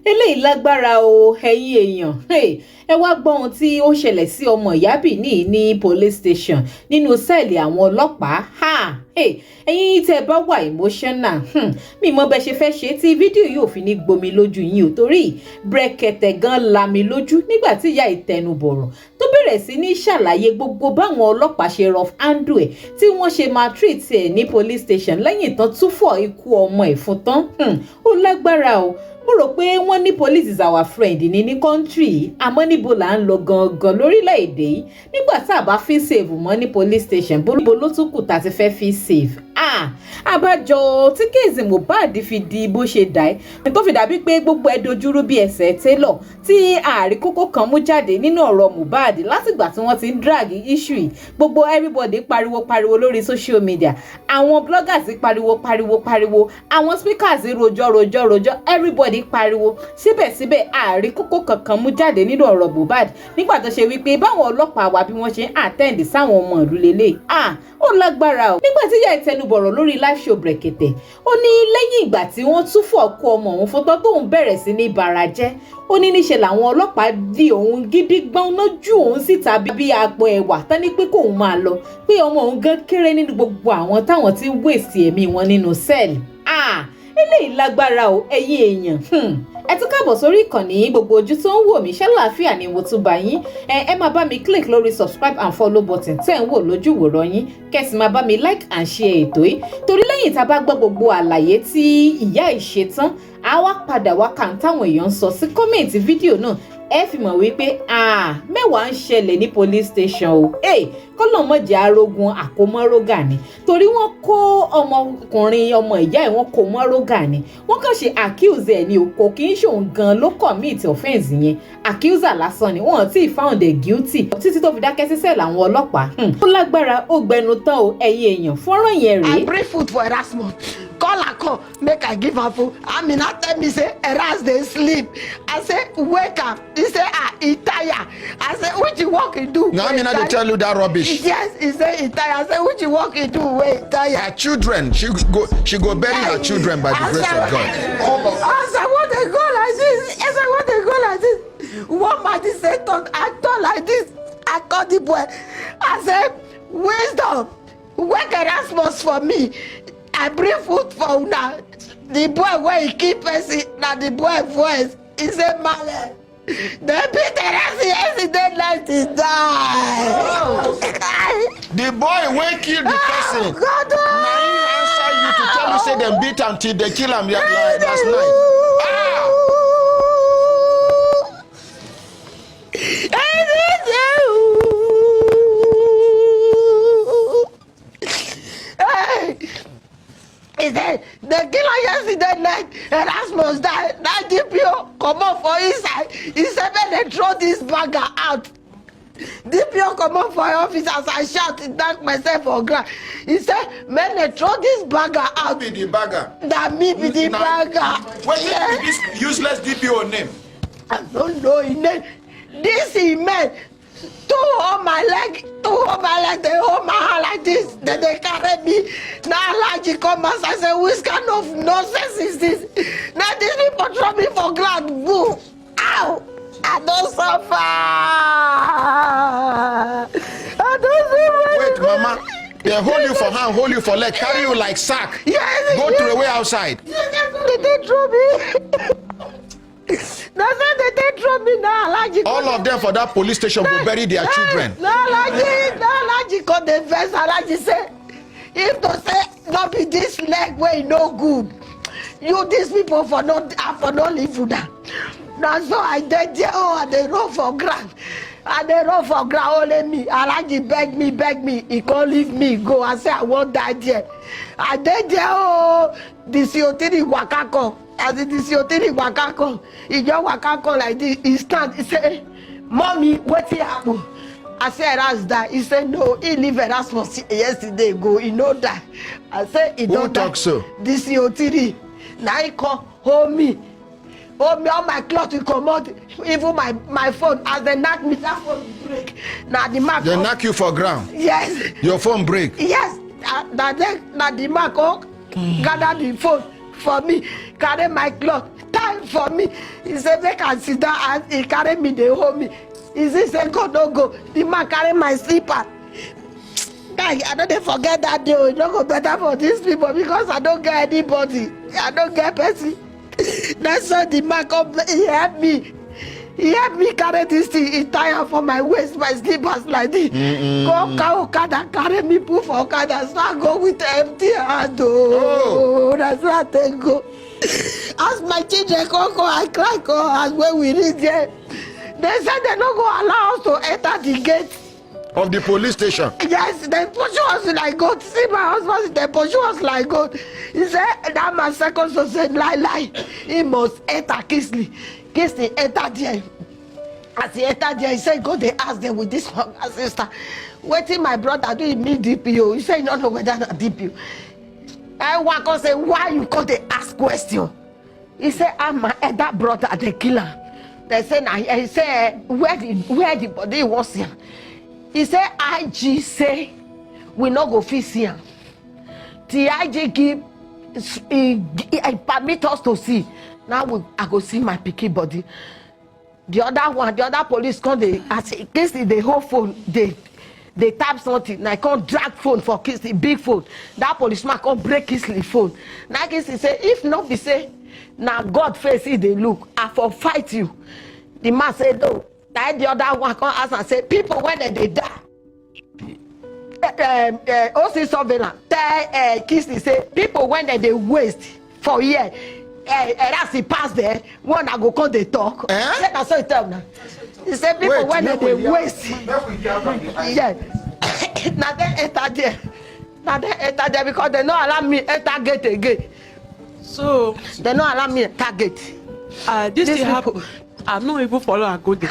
eléyìí lágbára o ẹ̀yin èèyàn ẹ wá gbọ́ ohun tí ó ṣẹlẹ̀ sí ọmọ Ìyábìní ní police station nínú sẹ́ẹ̀lì àwọn ọlọ́pàá ẹ̀yin tẹ́ bá wà emotional mi mọ bẹ́ẹ̀ ṣe fẹ́ ṣe tí fídíò yóò fi ní gbomi lójú yín o torí Brekete gan lami lójú nígbà tí ìyá ìtẹnubọ̀rọ̀ tó bẹ̀rẹ̀ sí ní ṣàlàyé gbogbo báwọn ọlọ́pàá ṣe rough handle ẹ̀ tí wọ́n ṣe máa treat ẹ̀ ní police station lẹ́yìn tán túfọ̀ ikú ọmọ ẹ̀ fún tán ó lágbára o mo rò pé wọ́n ní police is our friend ní country àmọ́ níbo là ń lọ gangan lórílẹ̀‐èdè yìí nígbà tá a bá fi save mọ́ ní police station bó ló tún kù tá a ti fẹ́ fi save àbájọ tí kéèsì Mohbad fi di bó ṣe dà ẹ́ tó fi dàbí pé gbogbo ẹ̀ dojúrú bí ẹsẹ̀ télọ̀ tí ààrí kókó kan mú jáde nínú ọ̀rọ̀ Mohbad látìgbà tí wọ́n ti ń drag issue yìí gbogbo everybody pariwo lórí social media àwọn bloggers pariwo àwọn speakers rojọ́ everybody pariwo síbẹ̀síbẹ̀ ààrí kókó kankan mú jáde nínú ọ̀rọ̀ Mohbad nígbà tó ṣe wípé báwọn ọlọ́pàá wa bí wọ́n ṣe ń attend sáwọn ọmọ ìlú lélẹ̀ ó lágbára o nígbà tí ìyá ìtẹnubọ̀rọ̀ lórí live show Brekete ó ní lẹ́yìn ìgbà tí wọ́n túfọ̀ kó ọmọ òun fọ́tọ́ tóun bẹ̀rẹ̀ sí ní bara jẹ́ ó ní níṣe làwọn ọlọ́pàá di òun gidi gbọ́n lójú òun síta bí àpò ẹ̀wà tán ní pé kóun máa lọ pé ọmọ òun gan kéré nínú gbogbo àwọn táwọn ti ń wèsì ẹ̀mí wọn nínú sẹ́ẹ̀lì eléyìí lágbára o ẹ̀yin èèyàn ẹ tún káàbọ̀ sórí ìkànnì gbogbo ojú tó ń wò mí ṣàlàáfíà ni mo tún bá yín ẹ máa bá mi click lórí subscribe and follow button tẹ́ ń wò lójú ìwòran yín kẹ́sì máa bá mi like and share ètò yìí torí lẹ́yìn tá a bá gbọ́ gbogbo àlàyé tí ìyá ìṣe tán á wá padà wá kà ń táwọn èèyàn ń sọ sí kọ́mẹ̀ntì fídíò náà ẹ fi mọ̀ wípé mẹ́wàá ń ṣẹlẹ̀ ní police station o kọ́lọ́mọ̀jẹ̀ arógun àkómọ́rógà ni torí wọ́n kó ọmọkùnrin ọmọ ìyá ẹ̀ wọ́n kó mọ́rógà ni wọ́n kàn ṣe accuse ẹ̀ ní òkò kì í ṣòun gan ló commit offence yẹn accuser lásán ni wọ́n ti found ẹ̀ guilty títí tó fi dákẹ́ sísẹ̀ làwọn ọlọ́pàá ó lágbára ó gbẹnu tán o ẹ̀yin èèyàn fọ́nrán yẹn rèé. I bring food for Erasmus call her come make I give her food Amina tell me say Eras dey sleep I say wake am he say he tire I say which work he do. Na Amina dey tell you that rubbish. Yes he say he tire I say which work he do wey he tire. Her children she go bury her children by the grace of God. As I want to go like this as I want to go like this one man dey say talk I talk like this I call the boy I say wisdom wake Erasmus for me I bring food for una the boy wey he keep person na the boy voice he say male dem beat Erasmus yesterday night he die. The boy wey kill the person na him answer you to tell you say dem beat am till they kill am last night. He said, the killer yesterday night, Erasmus died. That DPO come up for inside. He said, when they throw this bagger out. DPO come up for office as I shout, thank myself for ground. He said, when they throw this bagger out. Who be the bagger? That me be the bagger. What is this useless DPO name? I don't know his name. This he meant. Two hold my leg, they hold my hand like this, then they carry me. Now Alaji come and I say, which kind of nonsense is this? Now these people throw me for ground, boo. Ow! I don't suffer. I don't suffer. Wait, mama. They hold you for hand, hold you for leg, carry you like sack. Yes, go to the way outside. They throw me. That's why they throw me now. Alaji all of them for that police station will bury their children. No, Alaji got the verse. Alaji say, if to say not be this leg way no good, you these people for not live with that. Now so I did and they run for ground. And they run for ground only me. Alaji beg me. He can't leave me go. I say I won't die there. I did the Siotiri Wakako. As the Siotiri Wakako, he just Wakako like this. He stand. He say, "Mommy, what happened?" I said, Eras die. He said, no, he leave Erasmus yesterday go. He know that. I said, he don't talk so. This Siotiri. Now he come hold me. All my clothes will come out. Even my phone. As they knock me, that phone will break. Now the mark. They knock you for ground. Yes. Your phone break. Yes. Now the mark gather the phone for me. carry my cloth, time for me. He say make I sit down and he carry me, they hold me. He say go, no go. The man carry my slipper. Guy, I don't forget that day. It don't go better for these people because I don't get anybody. I don't get person. That's why the man come, he helped me. He helped me carry this thing. He tie up for my waist, my slippers like this. Go Okada, carry me, put for Okada. So I go with empty hand. Oh, that's why I go. As my children go, I cry, go. As when we reach there, they said they don't go allow us to enter the gate of the police station. Yes, they pursue us like God. See my husband, they pursue us like God. He said that my second son said, lie. He must enter Kisley. Kisley enter there. As he entered there, he said, go they ask them with this hunger sister. Waiting my brother do me DPO. He said, you don't know whether not DPO. I walk and say, why you come to ask question? He said, I'm my elder brother, the killer. They said, he said, where the body was here? He said, IG say, we not go fit see him. The IG give, he permit us to see. Now I go see my picky body. The other police come, they, as in case they hold phone, they tap something. Now I can't drag phone for Kisley, big phone. That policeman can't break Kisley phone. Now Kisley say, if not be say, now God face it, they look, I for fight you. The man said, no. That the other one come ask and say, people when they die, OC surveillance tell Kisley say, people when they waste for year, as he pass there, one I go come they talk. That's what he tell now. He said, people when they waste. Yeah. Now they enter there. Now they enter there because they don't allow me enter gate again. So they don't allow me enter gate. This thing happen. I'm not even follow and go there.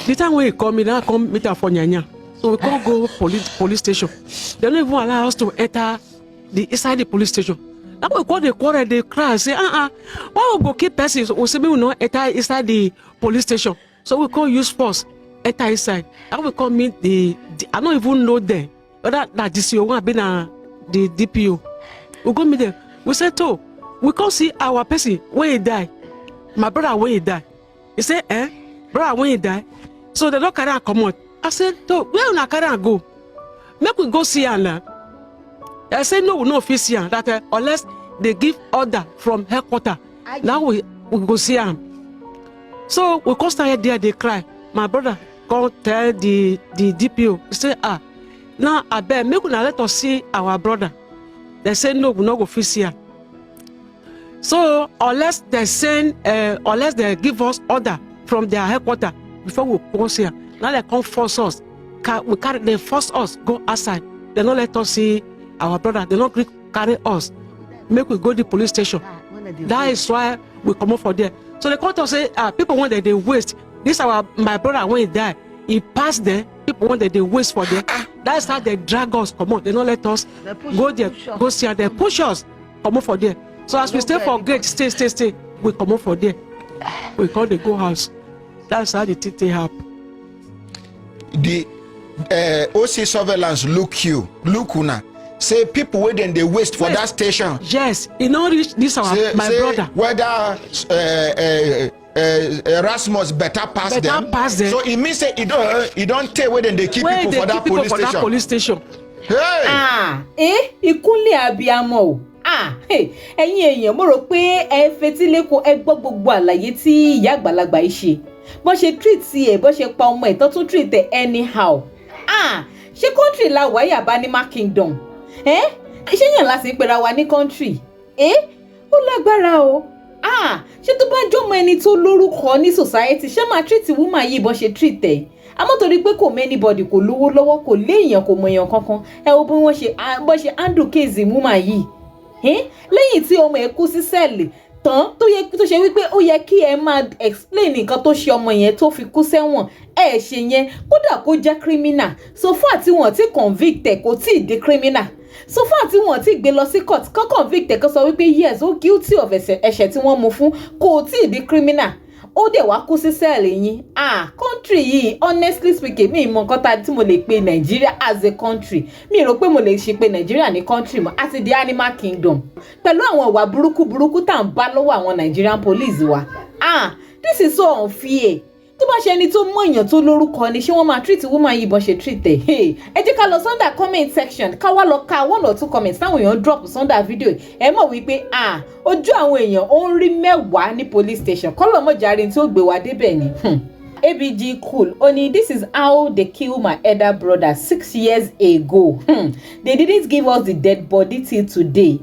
The time when he come in, I come meet her for Nyanya. So we can't go police station. They don't even allow us to enter inside the police station. Now we call the quarrel, they cry, say, why we go keep person? So we say we will not enter inside the police station. So we can't use force, enter inside. Now we can't meet I don't even know them. But that DCO one been the DPO. We go meet them. We say, to, we can't see our person when he die. My brother when he die. He say, brother when he die. So they don't carry and come out. I said, to, where we carry and go? Make we go see her now. I said, no, we no fit see her. That unless they give order from headquarters. Now we go see her. So we come stand there, they cry. My brother come tell the DPO. He say, now I beg, make we let us see our brother. They say, no, we no go fit see her. So unless they send, unless they give us order from their headquarters before we go here, now they come force us. They force us go outside. They don't let us see our brother. They don't carry us. Make we go to the police station. That is why we come up for there. So they come to say, people want that they waste. This my brother when he died, he passed there. People want that they waste for there. That's how they drag us. Come on, they don't let us go there. Go see her. They push us. Come up for there. So as we stay for gate, stay, we come up for there. We call the go house. That's how the thing happen. The OC surveillance look una. Say people waiting they waste for that station. Yes, it not reach this my brother. Whether Erasmus better pass them. So it means say it don't take where they keep people for that police station. Hey. Ìkúnlẹ̀ abiyamọ o. Ẹ̀yin èèyàn mo rò pé ẹ fetíléko ẹ gbọ́ gbogbo àlàyé tí ìyá àgbàlagbà yìí ṣe. Bó ṣe treat ẹ̀ bó ṣe pa ọmọ ẹ̀ tó tún treat ẹ̀ anyhow. Ṣé country la wà yàbá ní Mark Kingdom? Ṣé yàn láti ń pera wa ní country? Ó lágbára o. Ṣé tó bá jọmọ ẹni tó lórúkọ ní society ṣé máa treat woman yìí bó ṣe treat ẹ̀? Àmọ́ torí pé kò mọ anybody kò lówó lọ́wọ́ kò léèyàn kò mọ èèyàn kankan. Ẹ wo bí wọ́n ṣe handle case woman yìí. Lẹ́yìn tí ọmọ ẹ̀ kú sí sẹ́ẹ̀lì tán tó ṣe wípé ó yẹ kí ẹ máa explain nǹkan tó ṣe ọmọ yẹn tó fi kú sẹ́wọ̀n ẹ ṣe yẹn kódà kó jẹ́ criminal so far tí wọ́n ti convict ẹ̀ kò tí ì di criminal so far tí wọ́n ti gbé lọ sí court kó convict ẹ̀ kó sọ wípé yes ó guilty of ẹ̀ṣẹ̀ tí wọ́n mú fún kò tí ì di criminal ó dẹ̀ wá kú sí sẹ́ẹ̀lì yín country yìí honestly speaking mi mọ nǹkan tí mo lè pe Nigeria as a country mi rò pé mo lè ṣe pé Nigeria ní country mọ́ àti the animal kingdom pẹ̀lú àwọn ìwà burúkú tá à ń bá lọ́wọ́ àwọn Nigerian police wa this is so unfair tó bá ṣe ẹni tó mọ èèyàn tó lórúkọ ni ṣé wọ́n máa treat woman yìí bọ́n ṣe treat ẹ̀ ẹ jẹ́ ká lọ sọ́ndà comment section ká wá lọ ka 1 or 2 comments táwọn èèyàn drop sọ́ndà fídíò ẹ mọ̀ wípé ojú àwọn èèyàn ó ń rí mẹ́wàá ní police station kọ́lọ̀ mọ̀járe tí ó gbé wa débẹ̀ ni ABG Cool only this is how they kill my elder brother 6 years ago they didn't give us the dead body till today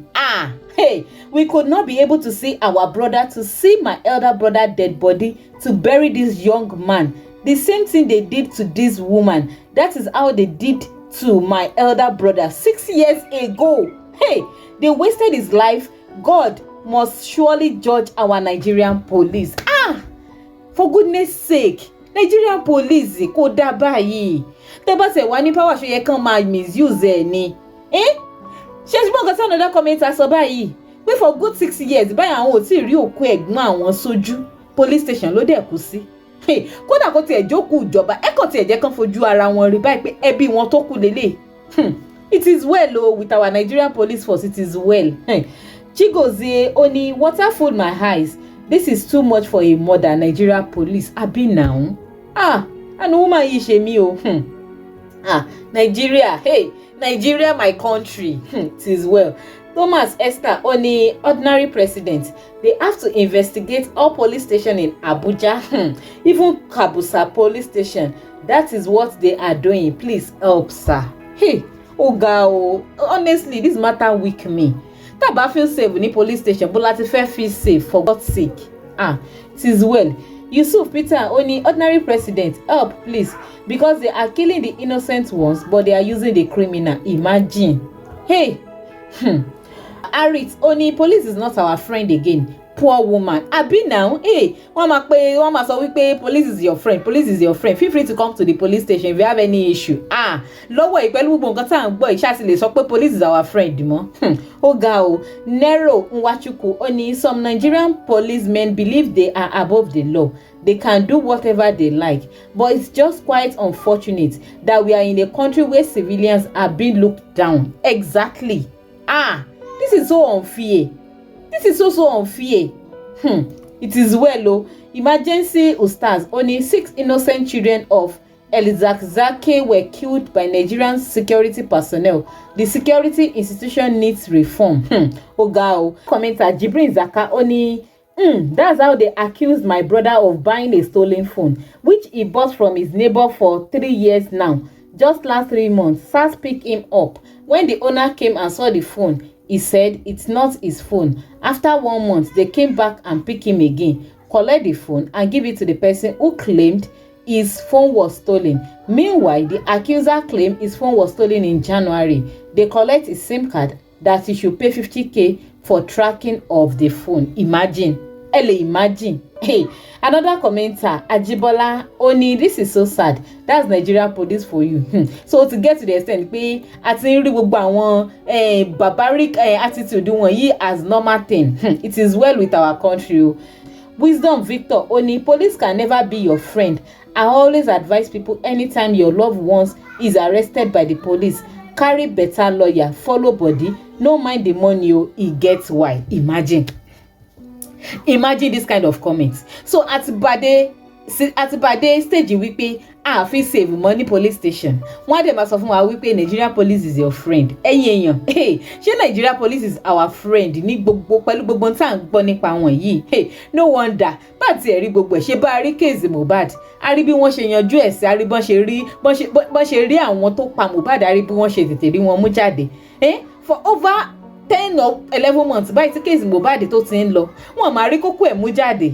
hey, we could not be able to see our brother, to see my elder brother dead body, to bury this young man. The same thing they did to this woman. That is how they did to my elder brother 6 years ago. Hey, they wasted his life. God must surely judge our Nigerian police. For goodness sake, Nigerian police kò dá báyìí. Tẹ́ bá ṣe wà ní power ṣó yẹ kàn máa misuse ẹ̀ ni. Ṣé ṣùgbọ́n nǹkan tí another commenter sọ báyìí pé for good 6 years báyìí àwọn ò tí ì rí òkú ẹ̀gbọ́n àwọn sójú police station ló dẹ̀ kú sí. Kódà kó tiẹ̀ jókòó ìjọba ẹ kàn tiẹ̀ jẹ́ kán fojú ara wọn rí báyìí pé ẹbí wọn tó kú lélẹ̀. It is well with our Nigerian police force, it is well. Chigozie only water fooled my eyes. This is too much for a mother. Nigeria police abi now. And woman yìí ṣe mí o. Nigeria, hey, Nigeria my country. It is well. Thomas Esther only ordinary president. They have to investigate all police station in Abuja, even Kabusa police station. That is what they are doing. Please help, sir. Hey, Oga, honestly, this matter weak me. Taba feel safe ní police station, but láti fẹ́ feel safe for God's sake. It is well. Yusuf Peter only ordinary president, help please, because they are killing the innocent ones, but they are using the criminal. Imagine. Hey, Arit only police is not our friend again. Poor woman. Abi now, hey, wọ́n máa sọ wípé police is your friend. Police is your friend. Feel free to come to the police station if you have any issue. Lọ́wọ́ ìpẹ́lú gbogbo nǹkan tá à ń gbọ́ ìṣáàtì lè sọ pé police is our friend mọ́. Ó ga o. Nero Nwachukwu only some Nigerian policemen believe they are above the law. They can do whatever they like. But it's just quite unfortunate that we are in a country where civilians are being looked down. Exactly. This is so unfair. This is so unfair. It is well, emergency ustaz. Only 6 innocent children of Elizakzake were killed by Nigerian security personnel. The security institution needs reform. Ogao. Commenter Jibrin Zaka only. That's how they accused my brother of buying a stolen phone, which he bought from his neighbor for 3 years now. Just last 3 months, SARS picked him up. When the owner came and saw the phone, he said it's not his phone. After 1 month, they came back and picked him again, collect the phone and give it to the person who claimed his phone was stolen. Meanwhile, the accuser claimed his phone was stolen in January. They collect his SIM card that he should pay 50k for tracking of the phone. Imagine. Imagine. Hey, another commenter, Ajibola, only this is so sad. That's Nigerian police for you. So to get to the extent pé a ti ń rí gbogbo àwọn barbaric attitude wọn yìí as normal thing. It is well with our country. Wisdom Victor, only police can never be your friend. I always advise people anytime your loved ones is arrested by the police, carry better lawyer, follow body, no mind the money, he gets why. Imagine this kind of comments. So Atibade stage wípé fi save money police station. Wọ́n dẹ̀ máa sọ fún wa wípé Nigeria police is your friend. Ẹ̀yin èèyàn, ṣé Nigeria police is our friend ní gbogbo pẹ̀lú gbogbo tá à ń gbọ́ nípa wọn yìí? No wonder bá ti ẹ̀rí gbogbo ẹ̀ ṣe bá rí kéèsì Mohbad. A rí bí wọ́n ṣe yanjú ẹ̀ sí, a rí bọ́n ṣe rí àwọn tó pa Mohbad, a rí bí wọ́n ṣe tètè rí wọn mú jáde. For over 10 or 11 months báyìí tí kéèsì Mohbad tó ti ń lọ, wọ́n máa rí kókó ẹ̀ mú jáde.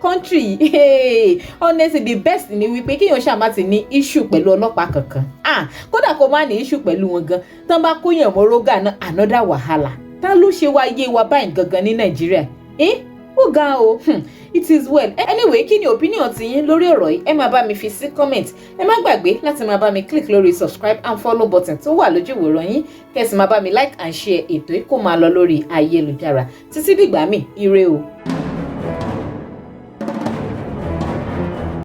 Country, honestly the best ni wípé kéèyàn ṣàmá ti ní issue pẹ̀lú ọlọ́pàá kankan. Kódà kó má ní issue pẹ̀lú wọn gan, tán bá kóyàn mọ́rógà náà another wàhálà. Tá ló ṣe wá yé wa báyìí gangan ní Nàìjíríà? Ó ga o. It is well. Anyway, kí ni opinion ti yín lórí ọ̀rọ̀ yìí? Ẹ máa bá mi fi sí comment. Ẹ má gbàgbé láti máa bá mi click lórí subscribe and follow button tó wà lójú ìwòran yín. Kẹ́sì máa bá mi like and share ètò yìí kó máa lọ lórí ayélujára. Títí dìgbà míì, ire o.